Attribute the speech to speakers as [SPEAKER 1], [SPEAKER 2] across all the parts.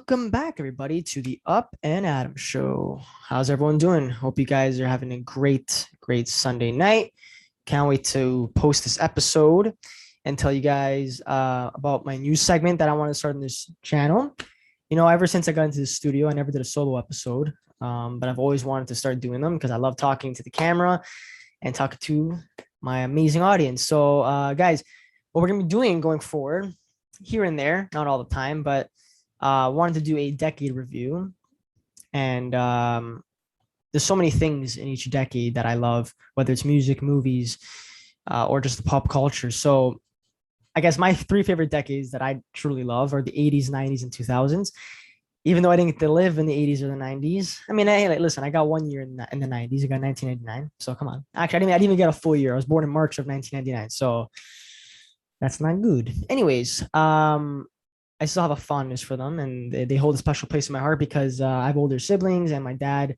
[SPEAKER 1] welcome back, everybody, to the Up and Adam Show. How's everyone doing? Hope you guys are having a great Sunday night. Can't wait to post this episode and tell you guys about my new segment that I want to start on this channel. Ever since I got into the studio, I never did a solo episode, but I've always wanted to start doing them because I love talking to the camera and talking to my amazing audience. So, guys, what we're going to be doing going forward, here and there, not all the time, but wanted to do a decade review. And there's so many things in each decade that I love, whether it's music, movies, or just the pop culture. So I guess my three favorite decades that I truly love are the 80s, 90s, and 2000s. Even though I didn't get to live in the 80s or the 90s. I mean, listen, I got 1 year in the 90s. I got 1999. So come on. Actually, I didn't even get a full year. I was born in March of 1999. So that's not good. Anyways, I still have a fondness for them, and they hold a special place in my heart because I have older siblings, and my dad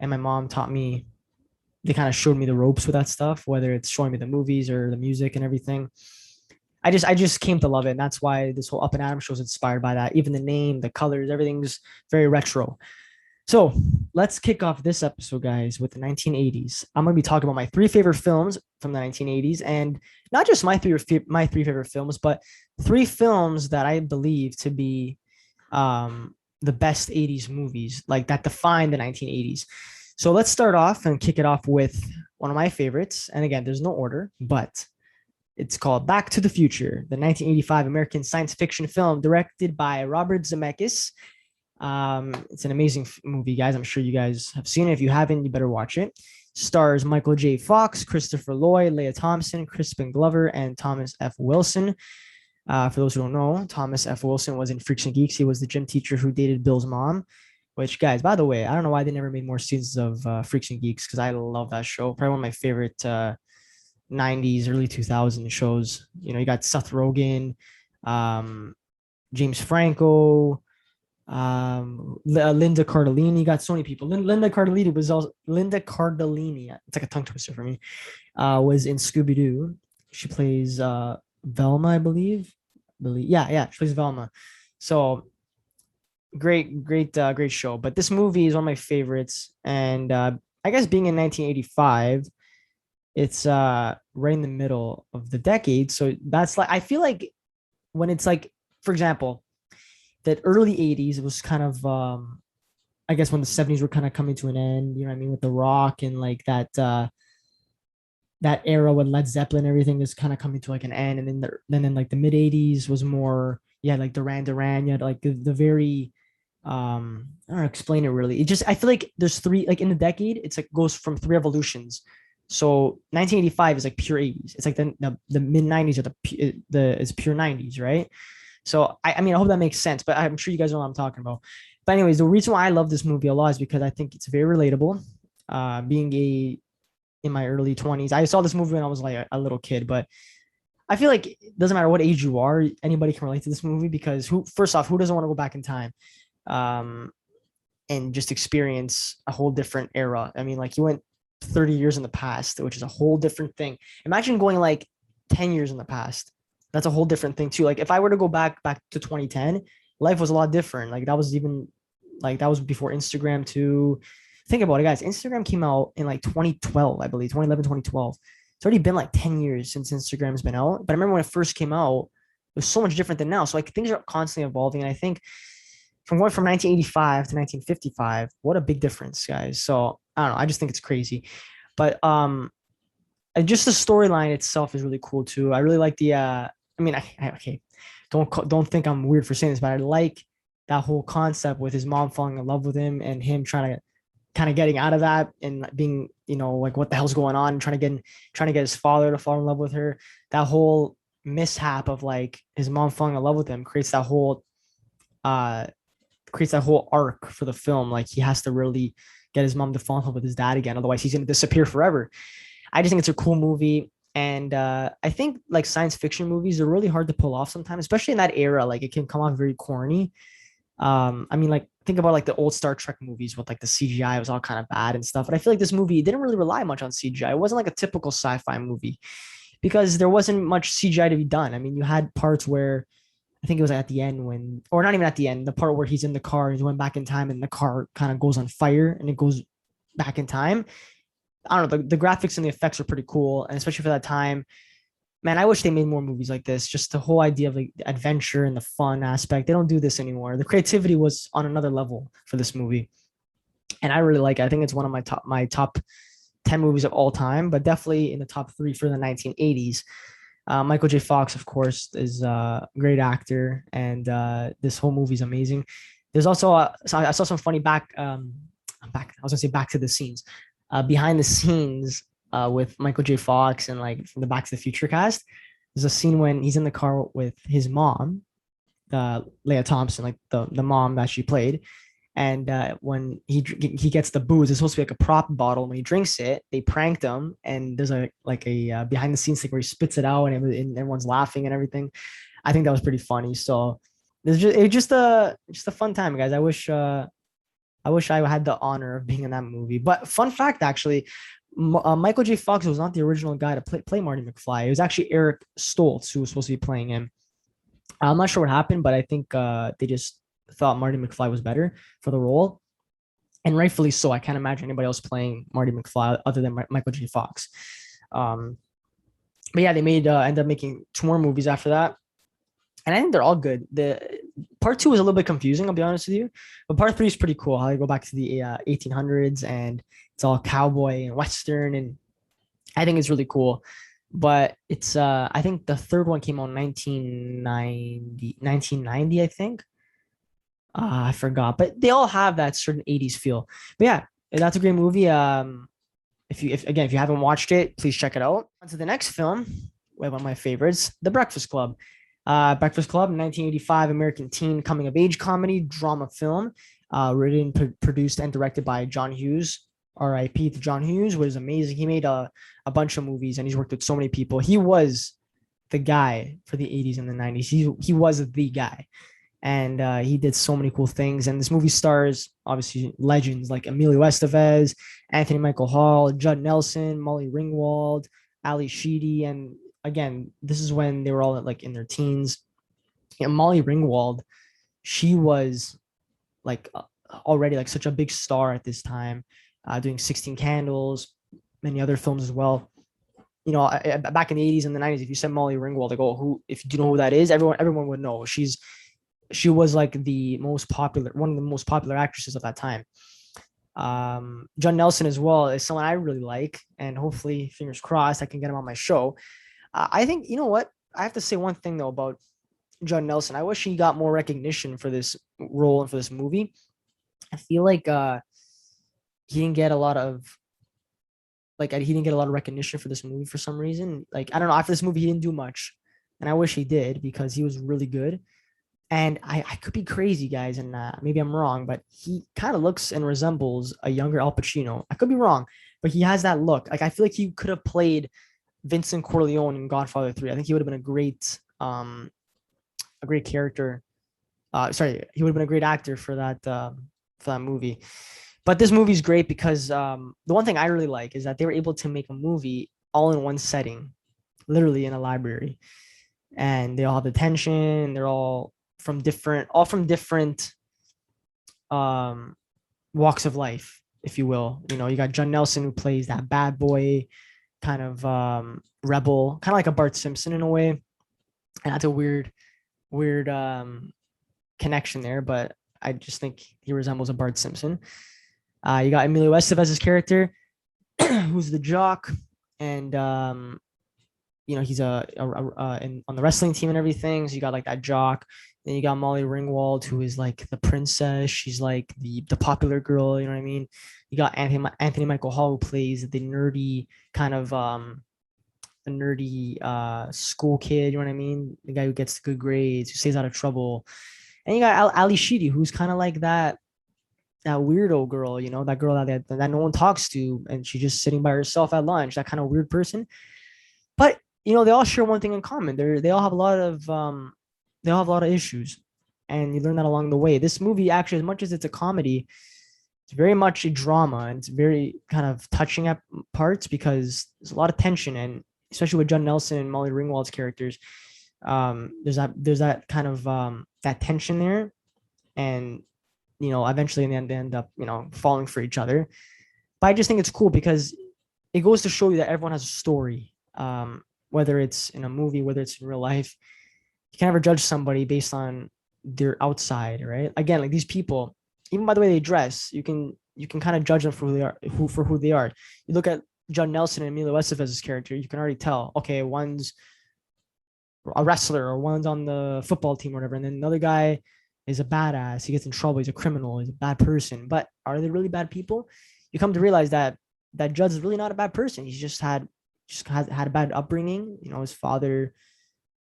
[SPEAKER 1] and my mom taught me. They kind of showed me the ropes with that stuff, whether it's showing me the movies or the music and everything. I just came to love it, and that's why this whole Up and Adam show is inspired by that. Even the name, the colors, everything's very retro. So let's kick off this episode, guys, with the 1980s. I'm going to be talking about my three favorite films from the 1980s, and not just my three favorite films, but three films that I believe to be the best 80s movies, like that define the 1980s. So let's start off and kick it off with one of my favorites. And again, there's no order, but it's called Back to the Future, the 1985 American science fiction film directed by Robert Zemeckis. It's an amazing movie, guys. I'm sure you guys have seen it. If you haven't, you better watch it. Stars Michael J. Fox, Christopher Lloyd, Leah Thompson, Crispin Glover, and Thomas F. Wilson. For those who don't know, Thomas F. Wilson was in Freaks and Geeks. He was the gym teacher who dated Bill's mom, which, guys, by the way, I don't know why they never made more seasons of Freaks and Geeks because I love that show. Probably one of my favorite 90s, early 2000s shows. You got Seth Rogen, James Franco, Linda Cardellini. You got so many people. Linda Cardellini was also Linda Cardellini. It's like a tongue twister for me. Was in Scooby Doo. She plays Velma, I believe. Yeah, she plays Velma. So great show. But this movie is one of my favorites, and I guess being in 1985, it's right in the middle of the decade. So that's like, I feel like when it's like, for example, that early 80s, it was kind of I guess when the 70s were kind of coming to an end, you know what I mean, with the rock and like that era when Led Zeppelin, everything is kind of coming to like an end. And then in like the mid 80s was more, like Duran, you had like the very I don't know, explain it really. It just, I feel like there's three, like in the decade, it's like goes from three evolutions. So 1985 is like pure 80s. It's like the mid 90s are it's pure 90s, right? So I mean, I hope that makes sense, but I'm sure you guys know what I'm talking about. But anyways, the reason why I love this movie a lot is because I think it's very relatable. Being in my early 20s, I saw this movie when I was like a little kid, but I feel like it doesn't matter what age you are, anybody can relate to this movie because first off, who doesn't want to go back in time, and just experience a whole different era? I mean, like you went 30 years in the past, which is a whole different thing. Imagine going like 10 years in the past. That's a whole different thing too. Like if I were to go back to 2010, life was a lot different. Like that was before Instagram too. Think about it, guys. Instagram came out in like 2012, I believe, 2011, 2012. It's already been like 10 years since Instagram's been out. But I remember when it first came out, it was so much different than now. So like things are constantly evolving. And I think from going from 1985 to 1955, what a big difference, guys. So I don't know. I just think it's crazy. But and just the storyline itself is really cool too. I really like the I mean, okay, don't think I'm weird for saying this, but I like that whole concept with his mom falling in love with him and him trying to kind of getting out of that and being, like what the hell's going on, trying to get his father to fall in love with her. That whole mishap of like his mom falling in love with him creates that whole arc for the film. Like he has to really get his mom to fall in love with his dad again, otherwise he's gonna disappear forever. I just think it's a cool movie. And I think like science fiction movies are really hard to pull off sometimes, especially in that era. Like it can come off very corny. I mean, like think about like the old Star Trek movies with like the CGI was all kind of bad and stuff. But I feel like this movie didn't really rely much on CGI. It wasn't like a typical sci-fi movie because there wasn't much CGI to be done. I mean, you had parts where I think it was at the end when, or not even at the end, the part where he's in the car, he went back in time and the car kind of goes on fire and it goes back in time. I don't know, the graphics and the effects are pretty cool. And especially for that time, man, I wish they made more movies like this. Just the whole idea of like the adventure and the fun aspect. They don't do this anymore. The creativity was on another level for this movie. And I really like it. I think it's one of my top 10 movies of all time, but definitely in the top three for the 1980s. Michael J. Fox, of course, is a great actor, and this whole movie is amazing. There's also so I saw some funny back. I was gonna say back to the scenes, behind the scenes with Michael J. Fox and like from the Back to the Future cast. There's a scene when he's in the car with his mom, Leah Thompson, like the mom that she played, and when he gets the booze, it's supposed to be like a prop bottle. When he drinks it, they pranked him, and there's a behind the scenes thing where he spits it out, and everyone's laughing and everything. I think that was pretty funny. So it's just a fun time, guys. I wish I had the honor of being in that movie. But fun fact, actually, Michael J. Fox was not the original guy to play Marty McFly. It was actually Eric Stoltz who was supposed to be playing him. I'm not sure what happened, but I think they just thought Marty McFly was better for the role, and rightfully so. I can't imagine anybody else playing Marty McFly other than Michael J. Fox. Um, but yeah, they made ended up making two more movies after that, and I think they're all good. The part two was a little bit confusing, I'll be honest with you, but part three is pretty cool. How they go back to the 1800s and it's all cowboy and western, and I think it's really cool. But it's I think the third one came out in 1990, I think. I forgot, but they all have that certain 80s feel. But yeah, that's a great movie. If you haven't watched it, please check it out. On to the next film, one of my favorites, The Breakfast Club. Breakfast Club, 1985 American teen coming of age comedy drama film, written, produced, and directed by John Hughes. R.I.P. to John Hughes, was amazing. He made a bunch of movies and he's worked with so many people. He was the guy for the 80s and the 90s. He was the guy. And he did so many cool things. And this movie stars obviously legends like Emilio Estevez, Anthony Michael Hall, Judd Nelson, Molly Ringwald, Ali Sheedy, and again, this is when they were all like in their teens. Yeah, Molly Ringwald, she was like already like such a big star at this time, doing 16 Candles, many other films as well. You know, back in the 80s and the 90s, if you said Molly Ringwald, like, oh, who, if you know who that is, everyone would know. She was like one of the most popular actresses of that time. John Nelson as well is someone I really like, and hopefully, fingers crossed, I can get him on my show. I think, you know what? I have to say one thing though about John Nelson. I wish he got more recognition for this role and for this movie. I feel like he didn't get a lot of recognition for this movie for some reason. Like, I don't know, after this movie he didn't do much, and I wish he did because he was really good. And I could be crazy, guys, and maybe I'm wrong, but he kind of looks and resembles a younger Al Pacino. I could be wrong, but he has that look. Like, I feel like he could have played Vincent Corleone in Godfather 3. I think he would have been a great character. He would have been a great actor for that movie. But this movie is great because the one thing I really like is that they were able to make a movie all in one setting, literally in a library, and they all have the tension. They're all from different walks of life, if you will. You know, you got John Nelson who plays that bad boy kind of rebel, kind of like a Bart Simpson in a way, and that's a weird connection there, but I just think he resembles a Bart Simpson. You got Emilio Estevez's character, who's the jock, and you know, he's on the wrestling team and everything. So you got like that jock. Then you got Molly Ringwald, who is like the princess. She's like the popular girl. You know what I mean? You got Anthony Michael Hall, who plays the nerdy kind of school kid. You know what I mean? The guy who gets good grades, who stays out of trouble. And you got Ali Sheedy, who's kind of like that weirdo girl. You know, that girl that no one talks to, and she's just sitting by herself at lunch. That kind of weird person. But you know, they all share one thing in common. They all have a lot of issues, and you learn that along the way. This movie, actually, as much as it's a comedy, it's very much a drama, and it's very kind of touching at parts because there's a lot of tension, and especially with John Nelson and Molly Ringwald's characters, There's that kind of that tension there, and eventually in the end they end up falling for each other. But I just think it's cool because it goes to show you that everyone has a story. Whether it's in a movie, whether it's in real life, you can never judge somebody based on their outside, right? Again, like these people, even by the way they dress, you can kind of judge them for who they are. For who they are. You look at John Nelson and Emilio Estevez's character, you can already tell. Okay, one's a wrestler or one's on the football team or whatever, and then another guy is a badass. He gets in trouble. He's a criminal. He's a bad person. But are they really bad people? You come to realize that Judd is really not a bad person. He's just had a bad upbringing. His father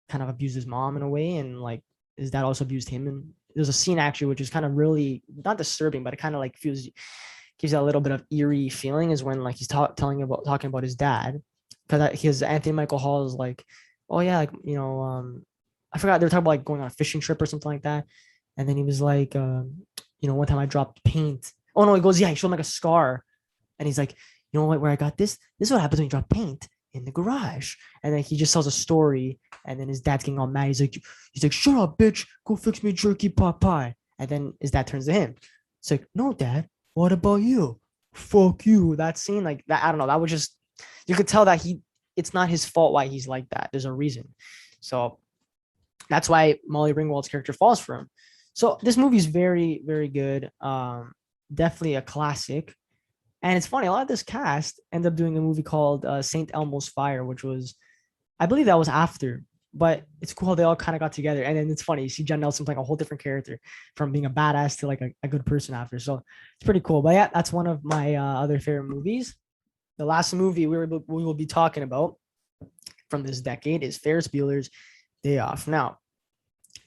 [SPEAKER 1] kind of abused his mom in a way, and like his dad also abused him. And there's a scene actually which is kind of really not disturbing, but it kind of like gives you a little bit of eerie feeling is when like he's talking about his dad, because his Anthony Michael Hall is like, oh yeah, like I forgot they were talking about like going on a fishing trip or something like that, and then he was like, one time I dropped paint. Oh no, he goes, yeah, he showed him like a scar, and he's like, you know what, where I got this? This is what happens when you drop paint in the garage. And then he just tells a story, and then his dad's getting all mad. He's like, shut up, bitch, go fix me jerky pot pie. And then his dad turns to him. It's like, no, dad, what about you? Fuck you. That scene, like that, I don't know. That was just, you could tell that it's not his fault why he's like that. There's a reason. So that's why Molly Ringwald's character falls for him. So this movie is very, very good. Definitely a classic. And it's funny, a lot of this cast ended up doing a movie called St. Elmo's Fire, which was, I believe that was after, but it's cool how they all kind of got together. And then it's funny, you see John Nelson playing a whole different character from being a badass to like a good person after. So it's pretty cool. But yeah, that's one of my other favorite movies. The last movie we will be talking about from this decade is Ferris Bueller's Day Off. Now,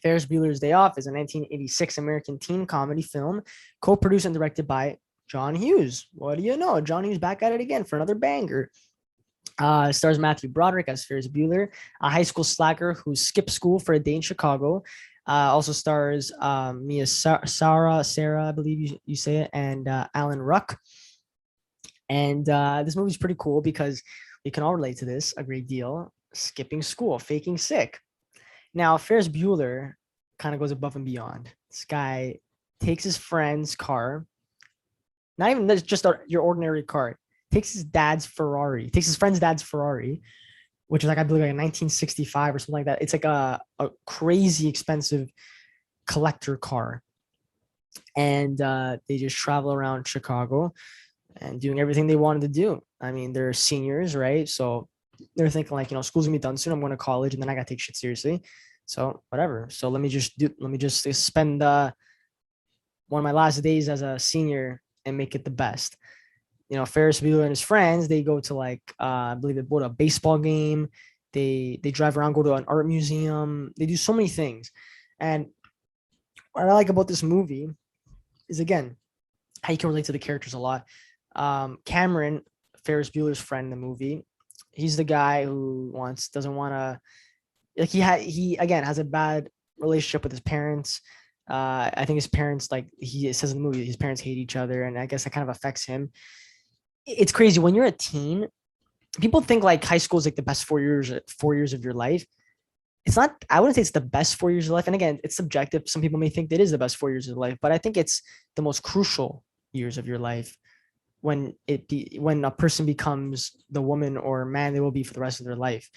[SPEAKER 1] Ferris Bueller's Day Off is a 1986 American teen comedy film co-produced and directed by John Hughes. What do you know? John Hughes back at it again for another banger. Stars Matthew Broderick as Ferris Bueller, a high school slacker who skipped school for a day in Chicago. Also stars Mia Sarah, I believe you say it, and Alan Ruck. And this movie is pretty cool because we can all relate to this a great deal. Skipping school, faking sick. Now, Ferris Bueller kind of goes above and beyond. This guy takes his friend's car, not even just your ordinary car, takes his friend's dad's Ferrari, which is like, I believe like a 1965 or something like that. It's like a crazy expensive collector car. And they just travel around Chicago and doing everything they wanted to do. I mean, they're seniors, right? So they're thinking like, school's gonna be done soon. I'm going to college and then I got to take shit seriously. So whatever. So let me just spend one of my last days as a senior and make it the best. Ferris Bueller and his friends, they go to like, I believe they go to a baseball game. They drive around, go to an art museum. They do so many things. And what I like about this movie is, again, how you can relate to the characters a lot. Cameron, Ferris Bueller's friend in the movie, he's the guy who doesn't want to, like, he again has a bad relationship with his parents. I think his parents, like he says in the movie, his parents hate each other, and I guess that kind of affects him. It's crazy when you're a teen. People think like high school is like the best 4 years of your life. It's not. I wouldn't say it's the best 4 years of life. And again, it's subjective. Some people may think that it is the best 4 years of life, but I think it's the most crucial years of your life when a person becomes the woman or man they will be for the rest of their life.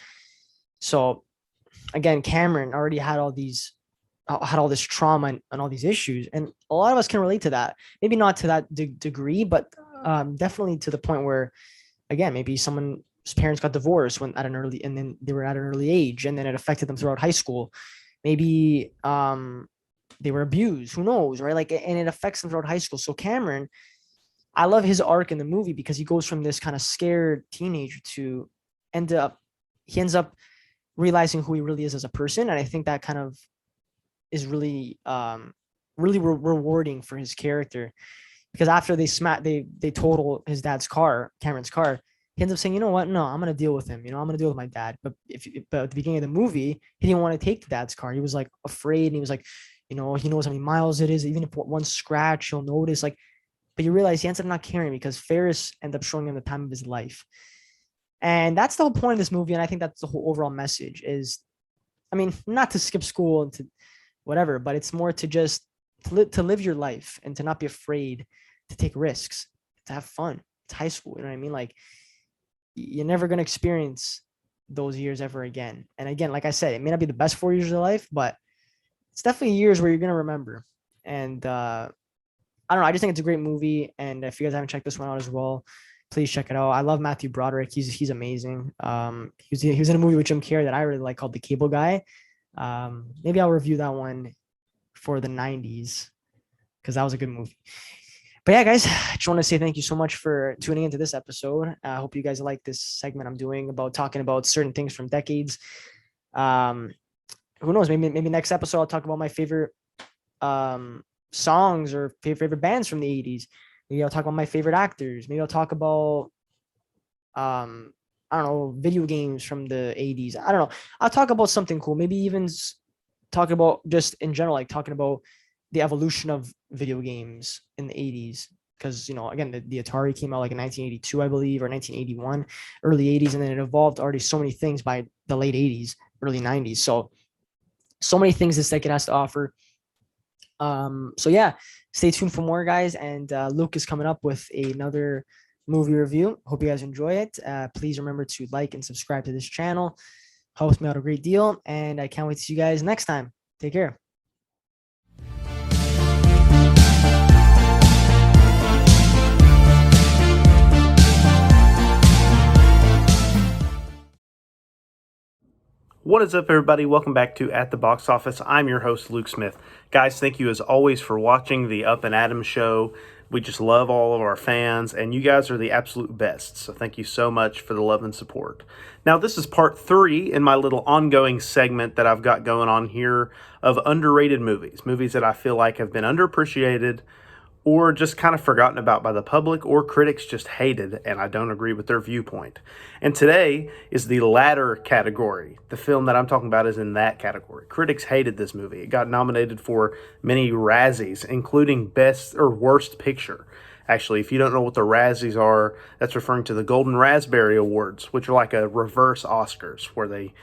[SPEAKER 1] So again, Cameron already had all this trauma and all these issues, and a lot of us can relate to that. Maybe not to that degree, but definitely to the point where, again, maybe someone's parents got divorced and then they were at an early age, and then it affected them throughout high school. Maybe they were abused. Who knows, right? Like, and it affects them throughout high school. So Cameron, I love his arc in the movie because he goes from this kind of scared teenager to he ends up realizing who he really is as a person, and I think that kind of is really rewarding for his character, because after they total his dad's car, Cameron's car, he ends up saying, you know what, no, I'm gonna deal with him. I'm gonna deal with my dad. But at the beginning of the movie, he didn't want to take the dad's car. He was like afraid, and he was like, he knows how many miles it is. Even if one scratch, he'll notice. Like, but you realize he ends up not caring because Ferris ended up showing him the time of his life. And that's the whole point of this movie. And I think that's the whole overall message is, I mean, not to skip school and to whatever, but it's more to just to live your life and to not be afraid to take risks, to have fun. It's high school, you know what I mean? Like you're never going to experience those years ever again. And again, like I said, it may not be the best 4 years of your life, but it's definitely years where you're going to remember. And I don't know. I just think it's a great movie. And if you guys haven't checked this one out as well, please check it out. I love Matthew Broderick. He's amazing. He was in a movie with Jim Carrey that I really like called The Cable Guy. Maybe I'll review that one for the 90s because that was a good movie. But yeah, guys, I just want to say thank you so much for tuning into this episode. I hope you guys like this segment I'm doing about talking about certain things from decades. Who knows? Maybe next episode I'll talk about my favorite songs or favorite bands from the 80s. Maybe I'll talk about my favorite actors. Maybe I'll talk about I don't know, video games from the 80s. I don't know. I'll talk about something cool. Maybe even talk about just in general, like talking about the evolution of video games in the 80s. Because, again, the Atari came out like in 1982, I believe, or 1981, early 80s. And then it evolved already so many things by the late 80s, early 90s. So many things this decade has to offer. So yeah, stay tuned for more, guys. And Luke is coming up with another movie review. Hope you guys enjoy it. Please remember to like and subscribe to this channel. Helps me out a great deal. And I can't wait to see you guys next time. Take care.
[SPEAKER 2] What is up, everybody? Welcome back to At the Box Office. I'm your host, Luke Smith. Guys, thank you as always for watching the Up and Adam show. We just love all of our fans, and you guys are the absolute best. So thank you so much for the love and support. Now, this is part 3 in my little ongoing segment that I've got going on here of underrated movies. Movies that I feel like have been underappreciated or just kind of forgotten about by the public, or critics just hated, and I don't agree with their viewpoint. And today is the latter category. The film that I'm talking about is in that category. Critics hated this movie. It got nominated for many Razzies, including Best or Worst Picture. Actually, if you don't know what the Razzies are, that's referring to the Golden Raspberry Awards, which are like a reverse Oscars, where they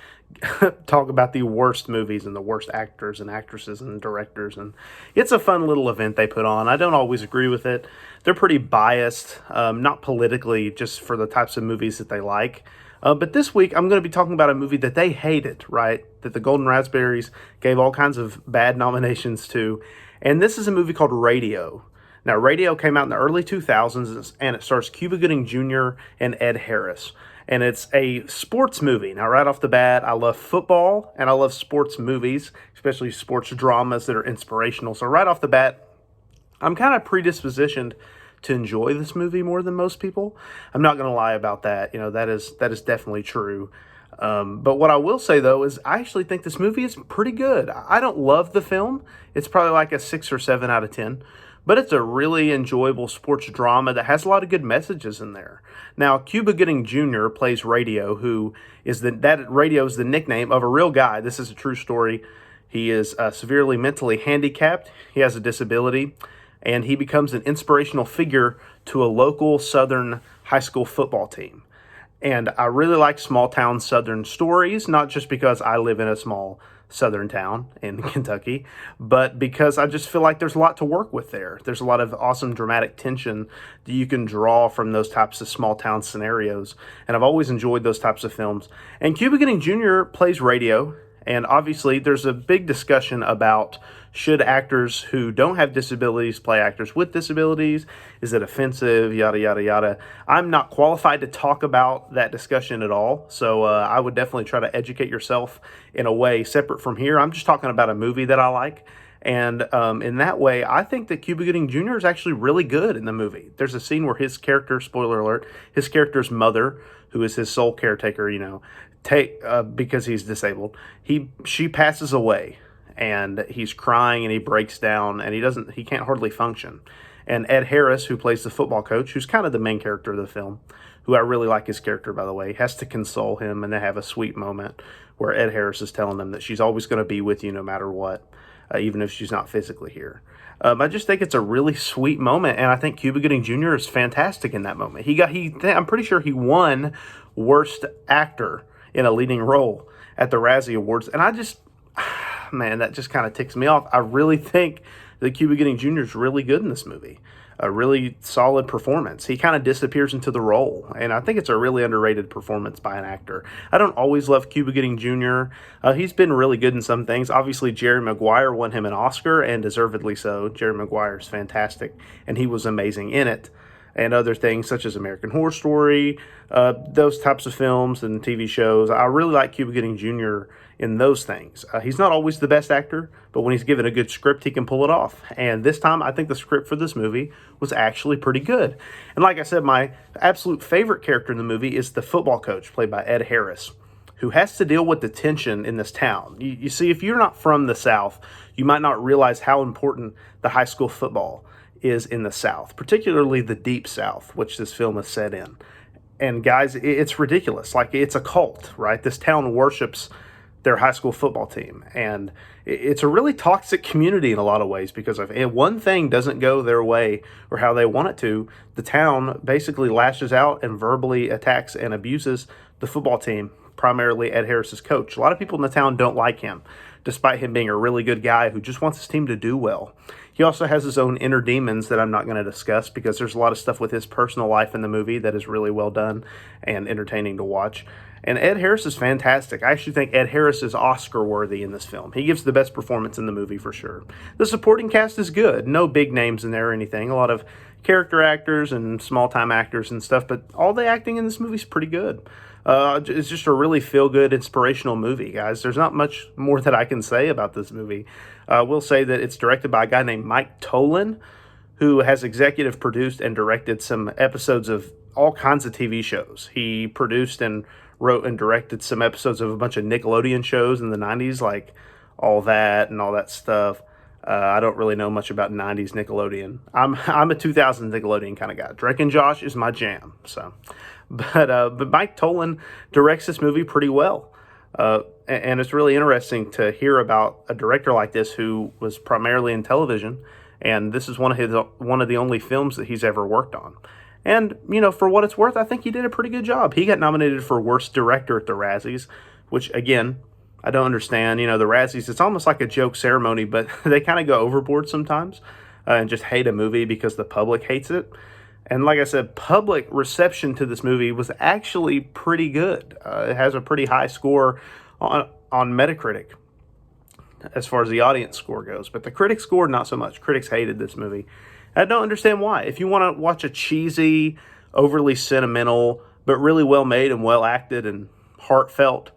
[SPEAKER 2] talk about the worst movies and the worst actors and actresses and directors, and it's a fun little event they put on. I don't always agree with it. They're pretty biased, not politically, just for the types of movies that they like. But this week, I'm going to be talking about a movie that they hated, right? That the Golden Raspberries gave all kinds of bad nominations to. And this is a movie called Radio. Now, Radio came out in the early 2000s, and it stars Cuba Gooding Jr. and Ed Harris. And it's a sports movie. Now, right off the bat, I love football, and I love sports movies, especially sports dramas that are inspirational. So right off the bat, I'm kind of predispositioned to enjoy this movie more than most people. I'm not going to lie about that. That is definitely true. But what I will say, though, is I actually think this movie is pretty good. I don't love the film. It's probably like a 6 or 7 out of 10. But it's a really enjoyable sports drama that has a lot of good messages in there. Now, Cuba Gooding Jr. plays Radio, who is that Radio is the nickname of a real guy. This is a true story. He is severely mentally handicapped. He has a disability, and he becomes an inspirational figure to a local Southern high school football team. And I really like small town Southern stories, not just because I live in a small Southern town in Kentucky, but because I just feel like there's a lot to work with there. There's a lot of awesome dramatic tension that you can draw from those types of small town scenarios. And I've always enjoyed those types of films. And Cuba Gooding Jr. plays Radio. And obviously there's a big discussion about, should actors who don't have disabilities play actors with disabilities? Is it offensive? Yada, yada, yada. I'm not qualified to talk about that discussion at all. So I would definitely try to educate yourself in a way separate from here. I'm just talking about a movie that I like. And in that way, I think that Cuba Gooding Jr. is actually really good in the movie. There's a scene where his character, spoiler alert, his character's mother, who is his sole caretaker, because he's disabled, she passes away, and he's crying and he breaks down and he can't hardly function. And Ed Harris, who plays the football coach, who's kind of the main character of the film, who I really like his character, by the way, has to console him, and they have a sweet moment where Ed Harris is telling them that she's always going to be with you no matter what, even if she's not physically here. I just think it's a really sweet moment, and I think Cuba Gooding Jr. is fantastic in that moment. I'm pretty sure he won Worst Actor in a Leading Role. at the Razzie Awards. And I just, man, that just kind of ticks me off. I really think that Cuba Gooding Jr. is really good in this movie. A really solid performance. He kind of disappears into the role, and I think it's a really underrated performance by an actor. I don't always love Cuba Gooding Jr. He's been really good in some things. Obviously, Jerry Maguire won him an Oscar, and deservedly so. Jerry Maguire is fantastic, and he was amazing in it. And other things such as American Horror Story, those types of films and TV shows. I really like Cuba Gooding Jr. in those things. He's not always the best actor, but when he's given a good script, he can pull it off. And this time, I think the script for this movie was actually pretty good. And like I said, my absolute favorite character in the movie is the football coach, played by Ed Harris, who has to deal with the tension in this town. You see, if you're not from the South, you might not realize how important the high school football is in the South, particularly the Deep South, which this film is set in. And guys, it's ridiculous. Like, it's a cult, right? This town worships their high school football team. And it's a really toxic community in a lot of ways, because if one thing doesn't go their way or how they want it to, the town basically lashes out and verbally attacks and abuses the football team, primarily Ed Harris's coach. A lot of people in the town don't like him, despite him being a really good guy who just wants his team to do well. He also has his own inner demons that I'm not going to discuss, because there's a lot of stuff with his personal life in the movie that is really well done and entertaining to watch. And Ed Harris is fantastic. I actually think Ed Harris is Oscar-worthy in this film. He gives the best performance in the movie for sure. The supporting cast is good. No big names in there or anything. A lot of character actors and small-time actors and stuff, but all the acting in this movie is pretty good. It's just a really feel-good, inspirational movie, guys. There's not much more that I can say about this movie. I will say that it's directed by a guy named Mike Tolan, who has executive produced and directed some episodes of all kinds of TV shows. He produced and wrote and directed some episodes of a bunch of Nickelodeon shows in the 90s, like All That and all that stuff. I don't really know much about 90s Nickelodeon. I'm a 2000 Nickelodeon kind of guy. Drake and Josh is my jam. So, but Mike Tolan directs this movie pretty well. And it's really interesting to hear about a director like this who was primarily in television, and this is one of the only films that he's ever worked on. And, you know, for what it's worth, I think he did a pretty good job. He got nominated for Worst Director at the Razzies, which, again, I don't understand. You know, the Razzies, it's almost like a joke ceremony, but they kind of go overboard sometimes and just hate a movie because the public hates it. And like I said, public reception to this movie was actually pretty good. It has a pretty high score on Metacritic as far as the audience score goes. But the critic score, not so much. Critics hated this movie. I don't understand why. If you want to watch a cheesy, overly sentimental, but really well made and well acted and heartfelt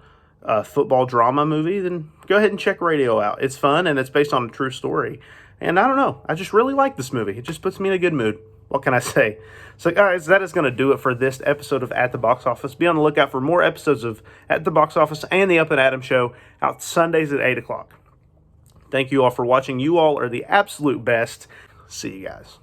[SPEAKER 2] football drama movie, then go ahead and check Radio out. It's fun and it's based on a true story. And I don't know. I just really like this movie. It just puts me in a good mood. What can I say? So, guys, that is going to do it for this episode of At the Box Office. Be on the lookout for more episodes of At the Box Office and the Up and Adam Show out Sundays at 8 o'clock. Thank you all for watching. You all are the absolute best. See you guys.